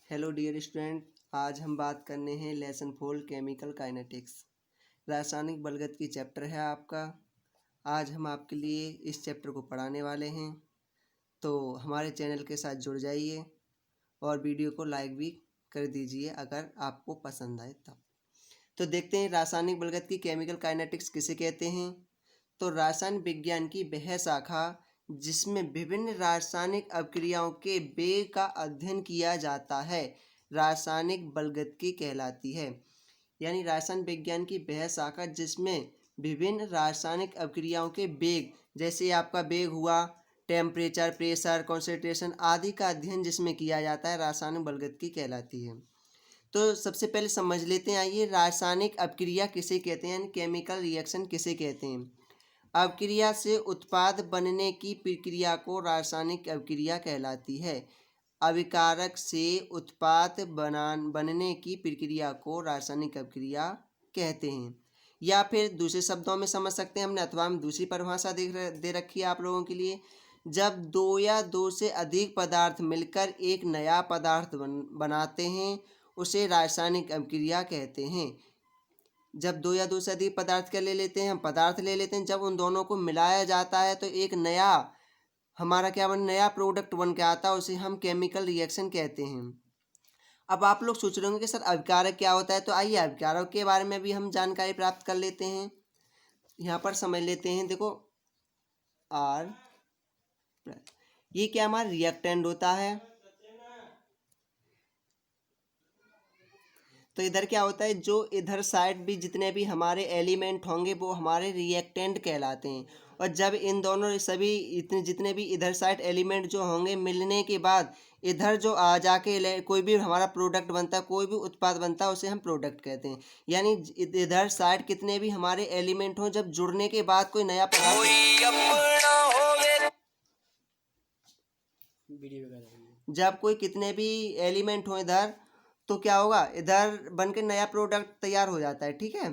Hello dear student, आज हम बात करने हैं लेसन 4 केमिकल काइनेटिक्स। रासायनिक बलगत की चैप्टर है आपका। आज हम आपके लिए इस चैप्टर को पढ़ाने वाले हैं, तो हमारे चैनल के साथ जुड़ जाइए और वीडियो को लाइक भी कर दीजिए अगर आपको पसंद आए तब। तो देखते हैं रासायनिक बलगत की केमिकल काइनेटिक्स किसे कहते हैं। तो रसायन विज्ञान की वह शाखा जिसमें विभिन्न रासायनिक अभिक्रियाओं के वेग का अध्ययन किया जाता है, रासायनिक बलगतिकी कहलाती है। यानी रसायन विज्ञान की वह शाखा जिसमें विभिन्न रासायनिक अभिक्रियाओं के वेग, जैसे आपका वेग हुआ, टेम्परेचर, प्रेशर, कॉन्सेंट्रेशन आदि का अध्ययन जिसमें किया जाता है, रासायनिक बलगतिकी कहलाती है। तो सबसे पहले समझ लेते हैं, आइए रासायनिक अभिक्रिया किसे कहते हैं, यानी केमिकल रिएक्शन किसे कहते हैं। अभिक्रिया से उत्पाद बनने की प्रक्रिया को रासायनिक अभिक्रिया कहलाती है। अभिकारक से उत्पाद बनने की प्रक्रिया को रासायनिक अभिक्रिया कहते हैं। या फिर दूसरे शब्दों में समझ सकते हैं हमने, अथवा हम दूसरी परिभाषा दे रखी है आप लोगों के लिए। जब दो या दो से अधिक पदार्थ मिलकर एक नया पदार्थ बनाते हैं, उसे रासायनिक अभिक्रिया कहते हैं। जब दो या दो से अधिक पदार्थ क्या ले लेते हैं, हम पदार्थ ले लेते हैं, जब उन दोनों को मिलाया जाता है तो एक नया हमारा नया प्रोडक्ट बन के आता है, उसे हम केमिकल रिएक्शन कहते हैं। अब आप लोग सोच रहे होंगे कि सर अभिकारक क्या होता है, तो आइए अभिकारक के बारे में भी हम जानकारी प्राप्त कर लेते हैं। यहाँ पर समझ लेते हैं, देखो आर ये क्या हमारा रिएक्टेंट होता है। तो इधर क्या होता है, जो इधर साइड भी जितने भी हमारे एलिमेंट होंगे वो हमारे रिएक्टेंट कहलाते हैं। और जब इन दोनों सभी इतने जितने भी इधर साइड एलिमेंट जो होंगे मिलने के बाद इधर जो आ जाके कोई भी हमारा प्रोडक्ट बनता है, कोई भी उत्पाद बनता है, उसे हम प्रोडक्ट कहते हैं। यानी इधर साइड कितने भी हमारे एलिमेंट हों, जब जुड़ने के बाद कोई नया पदार्थ जब कोई कितने भी एलिमेंट हो इधर, तो क्या होगा, इधर बन के नया प्रोडक्ट तैयार हो जाता है। ठीक है,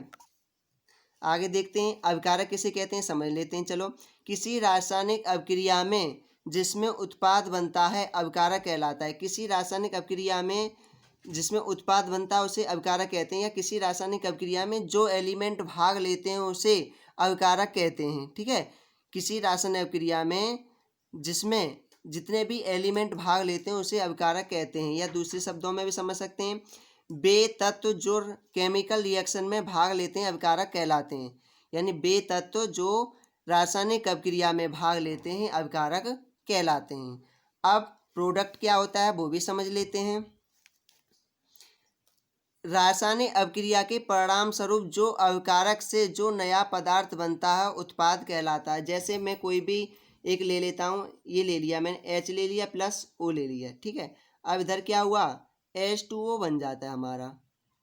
आगे देखते हैं अभिकारक किसे कहते हैं, समझ लेते हैं। चलो, किसी रासायनिक अभिक्रिया में जिसमें उत्पाद बनता है अभिकारक कहलाता है। किसी रासायनिक अभिक्रिया में जिसमें उत्पाद बनता है उसे अभिकारक कहते हैं। या किसी रासायनिक अभिक्रिया में जो एलिमेंट भाग लेते हैं उसे अभिकारक कहते हैं। ठीक है, किसी रासायनिक अभिक्रिया में जिसमें जितने भी एलिमेंट भाग लेते हैं उसे अभिकारक कहते हैं। या दूसरे शब्दों में भी समझ सकते हैं, बे तत्व जो केमिकल रिएक्शन में भाग लेते हैं अभिकारक कहलाते हैं। यानी बे तत्व जो रासायनिक अभिक्रिया में भाग लेते हैं अभिकारक कहलाते हैं। अब प्रोडक्ट क्या होता है वो भी समझ लेते हैं। रासायनिक अभिक्रिया के परिणाम स्वरूप जो अभिकारक से जो नया पदार्थ बनता है उत्पाद कहलाता है। जैसे मैं कोई भी एक ले लेता हूँ, ये ले लिया मैंने, H ले लिया प्लस O ले लिया। ठीक है, अब इधर क्या हुआ, H2O बन जाता है हमारा।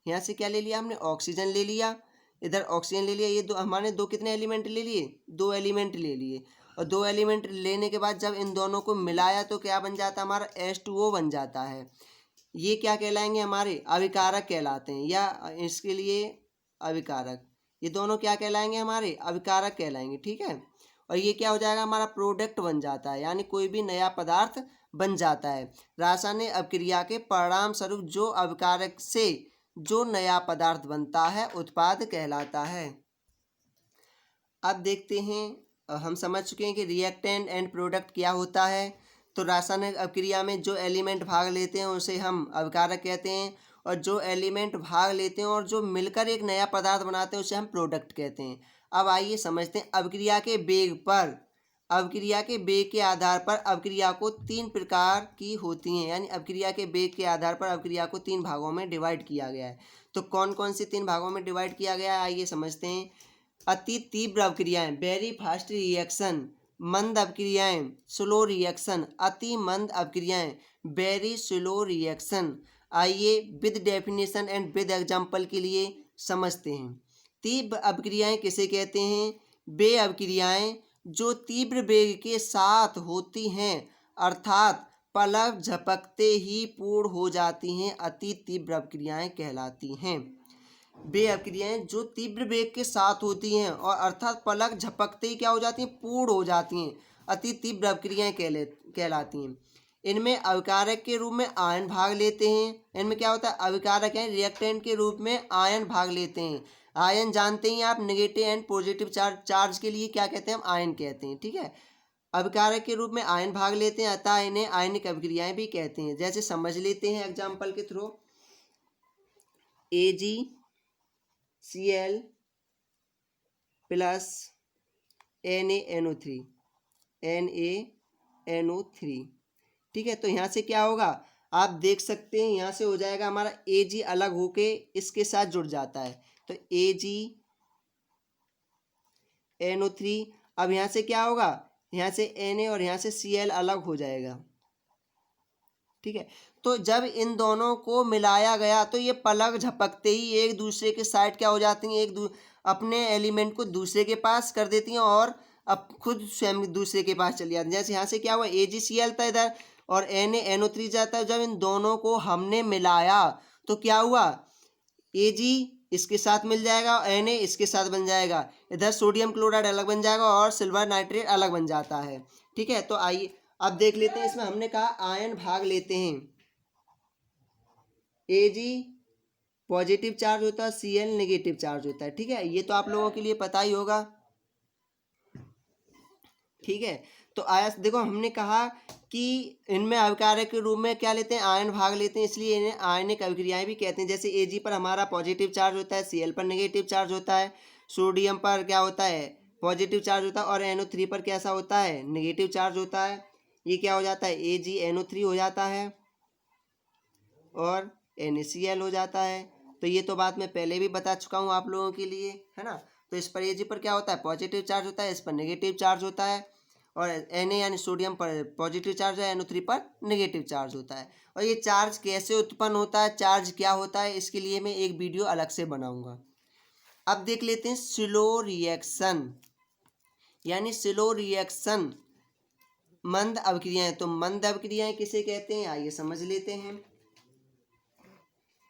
यहाँ से क्या ले लिया हमने, ऑक्सीजन ले लिया, इधर ऑक्सीजन ले लिया। ये दो हमारे दो कितने एलिमेंट ले लिए, दो एलिमेंट ले लिए। और दो एलिमेंट लेने के बाद जब इन दोनों को मिलाया तो क्या बन जाता है हमारा, H2O बन जाता है। ये क्या कहलाएंगे, हमारे अभिकारक कहलाते हैं। या इसके लिए अभिकारक, ये दोनों क्या कहलाएंगे, हमारे अभिकारक कहलाएंगे। ठीक है, और ये क्या हो जाएगा, हमारा प्रोडक्ट बन जाता है, यानी कोई भी नया पदार्थ बन जाता है। रासायनिक अभिक्रिया के परिणाम स्वरूप जो अभिकारक से जो नया पदार्थ बनता है उत्पाद कहलाता है। अब देखते हैं, हम समझ चुके हैं कि रिएक्टेंट एंड प्रोडक्ट क्या होता है। तो रासायनिक अभिक्रिया में जो एलिमेंट भाग लेते हैं उसे हम अभिकारक कहते हैं, और जो एलिमेंट भाग लेते हैं और जो मिलकर एक नया पदार्थ बनाते हैं उसे हम प्रोडक्ट कहते हैं। अब आइए समझते हैं, अभिक्रिया के वेग पर, अभिक्रिया के वेग के आधार पर अभिक्रिया को तीन प्रकार की होती हैं। यानी अभिक्रिया के वेग के आधार पर अभिक्रिया को तीन भागों में डिवाइड किया गया है। तो कौन कौन से तीन भागों में डिवाइड किया गया है, आइए समझते हैं। अति तीव्र अभिक्रियाएं, वेरी फास्ट रिएक्शन, मंद अभिक्रियाएं, स्लो रिएक्शन, अति मंद अभिक्रियाएं, वेरी स्लो रिएक्शन। आइए with definition and with example के लिए समझते हैं। तीव्र अभिक्रियाएं किसे कहते हैं, वे अभिक्रियाएं जो तीव्र वेग के साथ होती हैं, अर्थात पलक झपकते ही पूर्ण हो जाती हैं, अति तीव्र अभिक्रियाएं कहलाती हैं। वे अभिक्रियाएं जो तीव्र वेग के साथ होती हैं और अर्थात पलक झपकते ही क्या हो जाती हैं, पूर्ण हो जाती हैं, अति तीव्र अभिक्रियाएं कहलाती हैं। इनमें अविकारक के रूप में आयन भाग लेते हैं। इनमें क्या होता है, अविकारक है, रिएक्टेंट के रूप में आयन भाग लेते हैं। आयन जानते ही आप, नेगेटिव एंड पॉजिटिव चार्ज के लिए क्या कहते हैं, हम आयन कहते हैं। ठीक है, अविकारक के रूप में आयन भाग लेते हैं, अतः इन्हें आयनिक अभिक्रियाएं भी कहते हैं। जैसे समझ लेते हैं एग्जाम्पल के through, AgCl plus NaNO3 NaNO3। ठीक है, तो यहाँ से क्या होगा, आप देख सकते हैं, यहाँ से हो जाएगा हमारा Ag अलग होके इसके साथ जुड़ जाता है, तो AgNO3। अब यहाँ से क्या होगा, यहाँ से Na और यहाँ से Cl अलग हो जाएगा। ठीक है, तो जब इन दोनों को मिलाया गया तो ये पलक झपकते ही एक दूसरे के साइड क्या हो जाती हैं, अपने एलिमेंट को दूसरे के पास कर देती हैं और अब खुद स्वयं दूसरे के पास चली जाती हैं। जैसे यहाँ से क्या हुआ, AgCl था इधर और NaNO3 जाता है। जब इन दोनों को हमने मिलाया तो क्या हुआ, Ag इसके साथ मिल जाएगा और Na इसके साथ बन जाएगा, इधर सोडियम क्लोराइड अलग बन जाएगा और सिल्वर नाइट्रेट अलग बन जाता है। ठीक है, तो आइए अब देख लेते हैं, इसमें हमने कहा आयन भाग लेते हैं, Ag पॉजिटिव चार्ज होता है, Cl नेगेटिव चार्ज होता है। ठीक है, ये तो आप लोगों के लिए पता ही होगा। ठीक है, तो आया देखो, हमने कहा कि इनमें अविकारक के रूप में क्या लेते हैं, आयन भाग लेते हैं, इसलिए इन्हें आयनिक अभिक्रियाएं भी कहते हैं। जैसे Ag पर हमारा पॉजिटिव चार्ज होता है, Cl पर नेगेटिव चार्ज होता है, सोडियम पर क्या होता है, पॉजिटिव चार्ज होता है और NO3 पर कैसा होता है, नेगेटिव चार्ज होता है। ये क्या हो जाता है, AgNO3 हो जाता है और NaCl हो जाता है। तो ये तो बात मैं पहले भी बता चुका हूँ आप लोगों के लिए, है ना। तो इस पर Ag पर क्या होता है, पॉजिटिव चार्ज होता है, इस पर नेगेटिव चार्ज होता है, और Na यानी सोडियम पर पॉजिटिव चार्ज है, NO3 पर नेगेटिव चार्ज होता है। और ये चार्ज कैसे उत्पन्न होता है, चार्ज क्या होता है, इसके लिए मैं एक वीडियो अलग से बनाऊंगा। अब देख लेते हैं स्लो रिएक्शन, यानी स्लो रिएक्शन, मंद अभिक्रियाएं। तो मंद अभिक्रियाएं किसे कहते हैं, आइए समझ लेते हैं।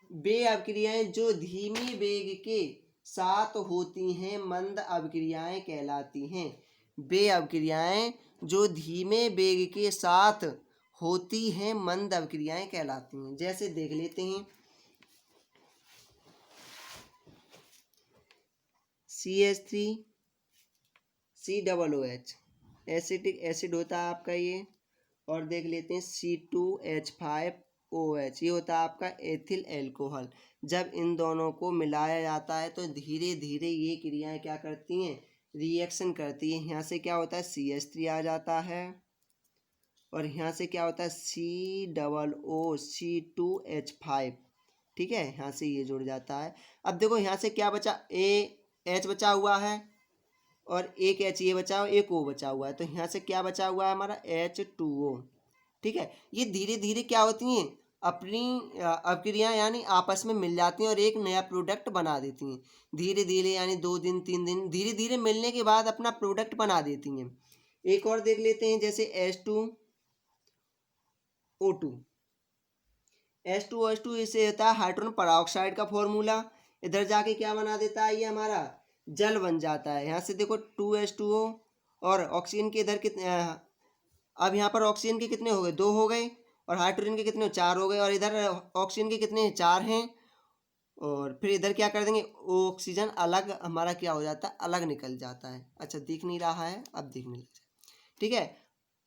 वे अभिक्रियाएं जो धीमी वेग के साथ होती हैं मंद अभिक्रियाएं कहलाती हैं। वे अभिक्रियाएं जो धीमे वेग के साथ होती हैं मंद अभिक्रियाएं कहलाती हैं। जैसे देख लेते हैं, CH3COOH एसिटिक एसिड होता है आपका ये, और देख लेते हैं C2H5OH, ये होता है आपका एथिल एल्कोहल। जब इन दोनों को मिलाया जाता है तो धीरे धीरे ये क्रियाएं क्या करती हैं, रिएक्शन करती है। यहाँ से क्या होता है, CH3 आ जाता है और यहाँ से क्या होता है, COOC2H5। ठीक है, यहाँ से ये जुड़ जाता है। अब देखो यहाँ से क्या बचा, H बचा हुआ है और एक H ये बचा हुआ, एक O बचा हुआ है, तो यहाँ से क्या बचा हुआ है हमारा, H2O। ठीक है, ये धीरे धीरे क्या होती हैं, अपनी अभिक्रियाएं यानी आपस में मिल जाती हैं और एक नया प्रोडक्ट बना देती हैं। धीरे धीरे यानी 2 दिन 3 दिन धीरे धीरे मिलने के बाद अपना प्रोडक्ट बना देती हैं। एक और देख लेते हैं, जैसे H2O2। H2O इसे होता है हाइड्रोजन परऑक्साइड का फॉर्मूला। इधर जाके क्या बना देता है, ये हमारा जल बन जाता है। यहाँ से देखो 2H2O और ऑक्सीजन के इधर कितने, अब यहाँ पर ऑक्सीजन के कितने हो गए, 2 हो गए, और हाइड्रोजन के कितने, 4 हो गए, और इधर ऑक्सीजन के कितने, 4 हैं। और फिर इधर क्या कर देंगे, ऑक्सीजन अलग हमारा क्या हो जाता है, अलग निकल जाता है। अच्छा दिख नहीं रहा है, अब दिखने लग जाए। ठीक है,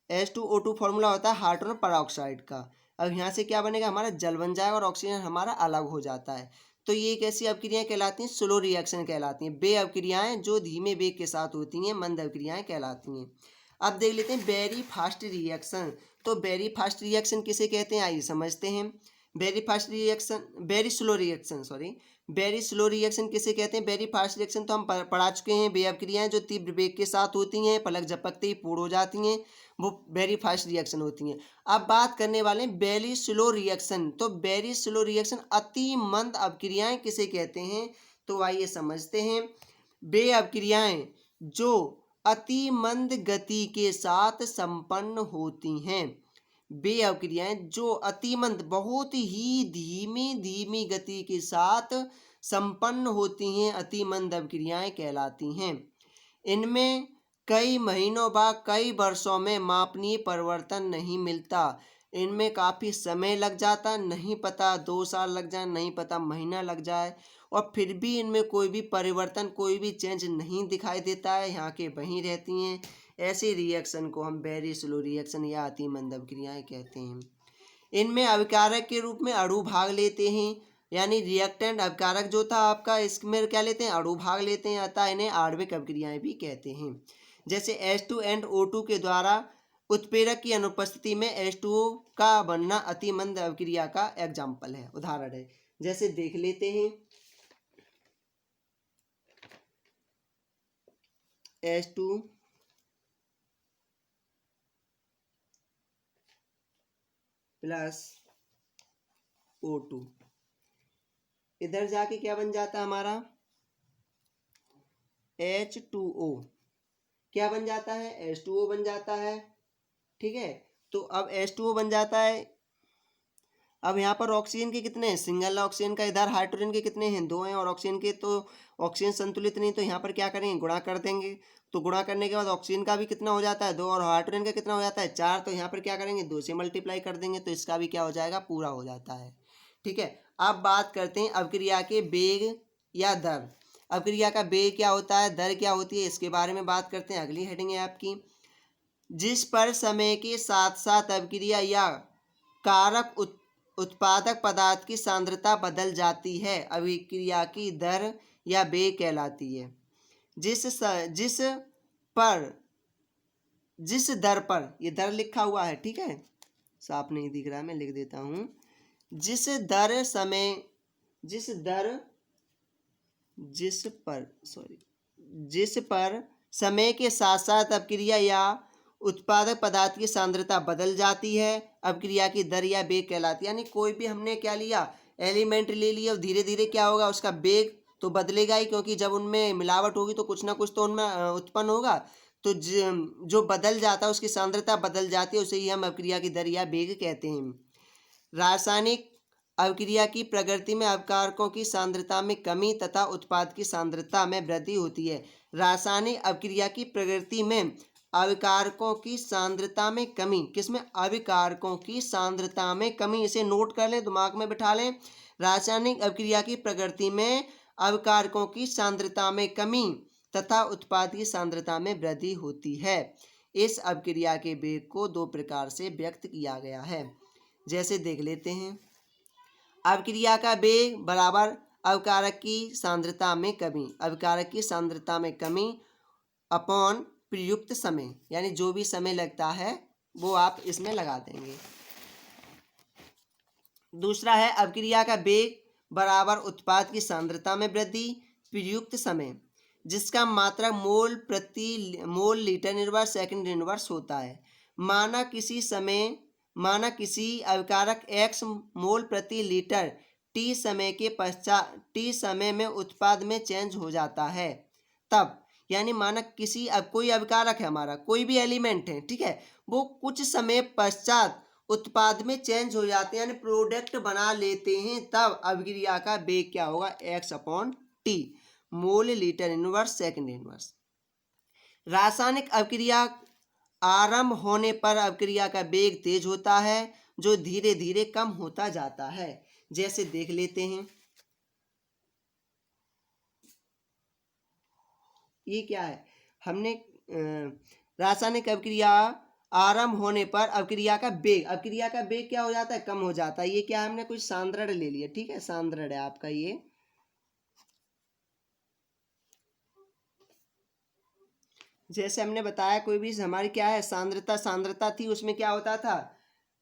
H2O2 फॉर्मूला होता है हाइड्रोजन परऑक्साइड का। अब यहाँ से क्या बनेगा, हमारा जल बन जाएगा और ऑक्सीजन हमारा अलग हो जाता है। तो ये एक ऐसी अभिक्रियाएं कहलाती हैं, स्लो रिएक्शन कहलाती हैं। वे अभिक्रियाएं जो धीमे वेग के साथ होती हैं मंद अभिक्रियाएं कहलाती हैं। अब देख लेते हैं वेरी फास्ट रिएक्शन। तो वेरी फास्ट रिएक्शन किसे कहते हैं, आइए समझते हैं। Very fast reaction, very slow reaction, sorry, very slow reaction किसे कहते हैं। वेरी फास्ट रिएक्शन तो हम पढ़ा चुके हैं, वे अभिक्रियाएं जो तीव्र वेग के साथ होती हैं, पलक झपकते ही पूर्ण हो जाती हैं, वो वेरी फास्ट रिएक्शन होती हैं। अब बात करने वाले हैं वेरी स्लो रिएक्शन। तो वेरी स्लो रिएक्शन, अति मंद अभिक्रियाएं किसे कहते हैं, तो आइए समझते हैं। वे अभिक्रियाएं जो अति मंद गति के साथ संपन्न होती हैं। वे अभिक्रियाएं जो अति मंद, बहुत ही धीमी धीमी गति के साथ संपन्न होती हैं, अति मंद अभिक्रियाएं कहलाती हैं। इनमें कई महीनों व कई वर्षों में मापनीय परिवर्तन नहीं मिलता। इनमें काफ़ी समय लग जाता, नहीं पता 2 साल लग जाए, नहीं पता महीना लग जाए, और फिर भी इनमें कोई भी परिवर्तन, कोई भी चेंज नहीं दिखाई देता है, यहाँ के वहीं रहती हैं। ऐसे रिएक्शन को हम वेरी स्लो रिएक्शन या अति मंद अभिक्रियाएं कहते हैं। इनमें अभिकारक के रूप में अणु भाग लेते हैं, यानी रिएक्टेंट अभिकारक जो था आपका, इसमें क्या लेते हैं, अणु भाग लेते हैं, अतः इन्हें आणविक अभिक्रियाएं भी कहते हैं। जैसे H2 एंड O2 के द्वारा उत्प्रेरक की अनुपस्थिति में H2O का बनना अति मंद अभिक्रिया का एग्जाम्पल है, उदाहरण है। जैसे देख लेते हैं, H2 प्लस O2, इधर जाके क्या बन जाता है हमारा, H2O क्या बन जाता है, H2O बन जाता है। ठीक है, तो अब H2O बन जाता है। अब यहाँ पर ऑक्सीजन के कितने हैं, सिंगल ऑक्सीजन का, इधर हाइड्रोजन के कितने हैं, 2 हैं, और ऑक्सीजन के तो ऑक्सीजन संतुलित नहीं, तो यहाँ पर क्या करेंगे, गुणा कर देंगे। तो गुणा करने के बाद ऑक्सीजन का भी कितना हो जाता है, 2, और हाइड्रोजन का कितना हो जाता है, 4। तो यहाँ पर क्या करेंगे, 2 से मल्टीप्लाई कर देंगे, तो इसका भी क्या हो जाएगा, पूरा हो जाता है। ठीक है, अब बात करते हैं अभिक्रिया के वेग या दर। अभिक्रिया का वेग क्या होता है, दर क्या होती है, इसके बारे में बात करते हैं। अगली हेडिंग है आपकी, जिस पर समय के साथ साथ अभिक्रिया या कारक उत्पादक पदार्थ की सांद्रता बदल जाती है, अभिक्रिया की दर या वेग कहलाती है। जिस दर पर, ये दर लिखा हुआ है, ठीक है, साफ नहीं दिख रहा है, मैं लिख देता हूँ। जिस पर समय के साथ साथ अभिक्रिया या उत्पादक पदार्थ की सांद्रता बदल जाती है, अभिक्रिया की दर या वेग कहलाती है। यानी कोई भी हमने क्या लिया, एलिमेंट ले लिया, और धीरे धीरे क्या होगा, उसका वेग तो बदलेगा ही, क्योंकि जब उनमें मिलावट होगी तो कुछ ना कुछ तो उनमें उत्पन्न होगा। तो जो बदल जाता है, उसकी सांद्रता बदल जाती है, उसे ही हम अभिक्रिया की दर या वेग कहते हैं। रासायनिक अभिक्रिया की प्रगति में अभिकारकों की सांद्रता में कमी तथा उत्पाद की सांद्रता में वृद्धि होती है। रासायनिक अभिक्रिया की प्रगति में अभिकारकों की सांद्रता में कमी, किसमें, अभिकारकों की सांद्रता में कमी, इसे नोट कर लें, दिमाग में बिठा लें। रासायनिक अभिक्रिया की प्रगति में अभिकारकों की सांद्रता में कमी तथा उत्पाद की सांद्रता में वृद्धि होती है। इस अभिक्रिया के वेग को 2 प्रकार से व्यक्त किया गया है। जैसे देख लेते हैं, अभिक्रिया का वेग बराबर अभिकारक की सांद्रता में कमी, अभिकारक की सांद्रता में कमी अपॉन प्रयुक्त समय, यानी जो भी समय लगता है वो आप इसमें लगा देंगे। दूसरा है अभिक्रिया का वेग बराबर उत्पाद की सांद्रता में वृद्धि प्रयुक्त समय, जिसका मात्रक मोल प्रति mole litre inverse second inverse होता है। माना किसी अभिकारक x मोल प्रति लीटर t समय के पश्चात t समय में उत्पाद में चेंज हो जाता है, तब, यानी माना किसी, अब कोई अभिकारक है हमारा, कोई भी एलिमेंट है, ठीक है, वो कुछ समय पश्चात उत्पाद में चेंज हो जाते हैं, यानी प्रोडक्ट बना लेते हैं, तब अभिक्रिया का वेग क्या होगा, x/t mole litre inverse second inverse. रासायनिक अभिक्रिया आरंभ होने पर अभिक्रिया का वेग तेज होता है, जो धीरे धीरे कम होता जाता है। जैसे देख लेते हैं, ये क्या है, हमने रासायनिक अभिक्रिया आरंभ होने पर अभिक्रिया का वेग क्या हो जाता है, कम हो जाता है। ये क्या है, हमने कुछ सांद्रण ले लिया, ठीक है, सांद्रण है आपका ये। जैसे हमने बताया, कोई भी हमारी क्या है, सांद्रता थी, उसमें क्या होता था,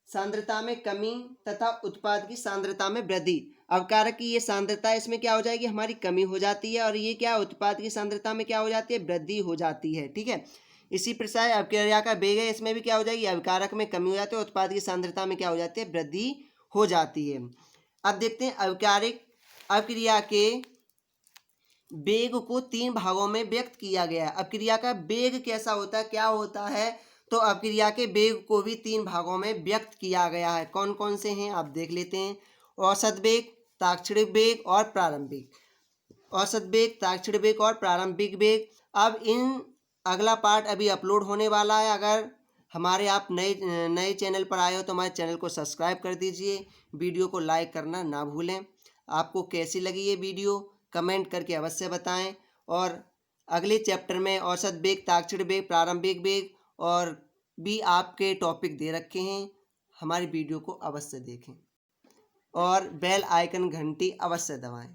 सांद्रता में कमी तथा उत्पाद की सांद्रता में वृद्धि। अभिकारक की ये सांद्रता, इसमें क्या हो जाएगी, हमारी कमी हो जाती है, और ये क्या, उत्पाद की सांद्रता में क्या हो जाती है, वृद्धि हो जाती है। ठीक है, इसी प्रकार अभिक्रिया का वेग है, इसमें भी क्या हो जाएगी, अभिकारक में कमी हो जाती है, उत्पाद की सांद्रता में क्या हो जाती है, वृद्धि हो जाती है। अब देखते हैं अभिक्रिया के वेग को 3 भागों में व्यक्त किया गया है। अभिक्रिया का वेग कैसा होता है, क्या होता है, तो अभिक्रिया के वेग को भी 3 भागों में व्यक्त किया गया है। कौन कौन से हैं, आप देख लेते हैं। औसत वेग, ताक्षणिक वेग और प्रारंभिक। औसत वेग, ताक्षणिक वेग और प्रारंभिक वेग। अब इन अगला पार्ट अभी अपलोड होने वाला है, अगर हमारे आप नए नए चैनल पर आए हो तो हमारे चैनल को सब्सक्राइब कर दीजिए, वीडियो को लाइक करना ना भूलें। आपको कैसी लगी ये वीडियो कमेंट करके अवश्य बताएं। और अगले चैप्टर में औसत वेग, ताक्षणिक वेग, प्रारंभिक वेग और भी आपके टॉपिक दे रखे हैं। हमारी वीडियो को अवश्य देखें और बेल आइकन घंटी अवश्य दबाएं।